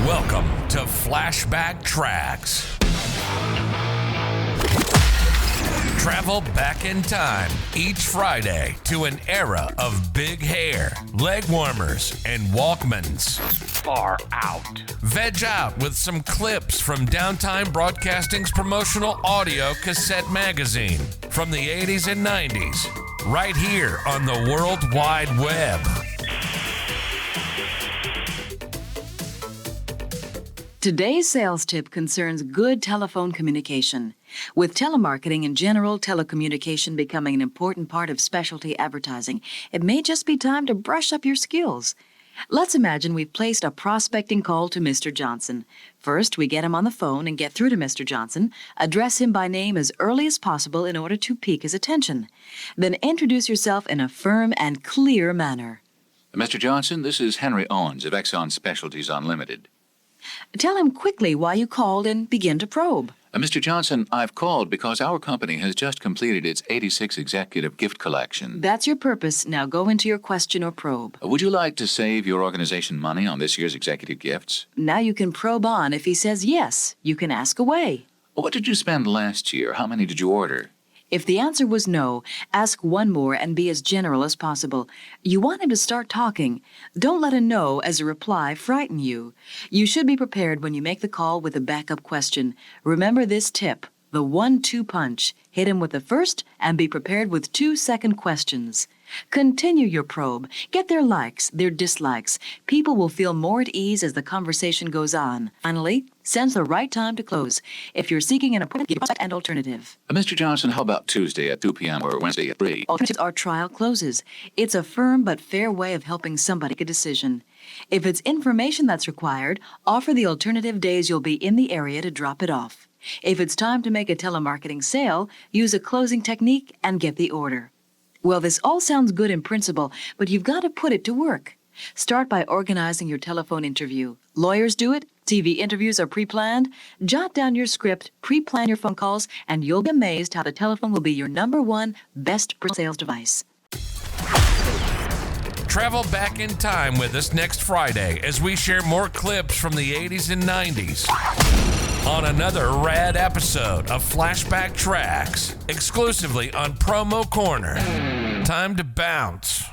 Welcome to Flashback Tracks. Travel back in time each Friday to an era of big hair, leg warmers, and Walkmans. Far out. Veg out with some clips from Downtime Broadcasting's promotional audio cassette magazine from the 80s and 90s, right here on the World Wide Web. Today's sales tip concerns good telephone communication. With telemarketing in general, telecommunication becoming an important part of specialty advertising, it may just be time to brush up your skills. Let's imagine we've placed a prospecting call to Mr. Johnson. First, we get him on the phone and get through to Mr. Johnson, address him by name as early as possible in order to pique his attention. Then introduce yourself in a firm and clear manner. Mr. Johnson, this is Henry Owens of Exxon Specialties Unlimited. Tell him quickly why you called and begin to probe. Mr. Johnson, I've called because our company has just completed its 86 executive gift collection. That's your purpose. Now go into your question or probe. Would you like to save your organization money on this year's executive gifts? Now you can probe on. If he says yes, you can ask away. What did you spend last year? How many did you order? If the answer was no, ask one more and be as general as possible. You want him to start talking. Don't let a no as a reply frighten you. You should be prepared when you make the call with a backup question. Remember this tip, the 1-2 punch. Hit him with the first and be prepared with 2 second questions. Continue your probe. Get their likes, their dislikes. People will feel more at ease as the conversation goes on. Finally, sense the right time to close. If you're seeking an appointment, give an alternative. Mr. Johnson, how about Tuesday at 2 p.m. or Wednesday at 3? Alternatives are trial closes. It's a firm but fair way of helping somebody make a decision. If it's information that's required, offer the alternative days you'll be in the area to drop it off. If it's time to make a telemarketing sale, use a closing technique and get the order. Well, this all sounds good in principle, but you've got to put it to work. Start by organizing your telephone interview. Lawyers do it. TV interviews are pre-planned. Jot down your script, pre-plan your phone calls, and you'll be amazed how the telephone will be your #1 best sales device. Travel back in time with us next Friday as we share more clips from the 80s and 90s on another rad episode of Flashback Tracks, exclusively on Promo Corner. Time to bounce.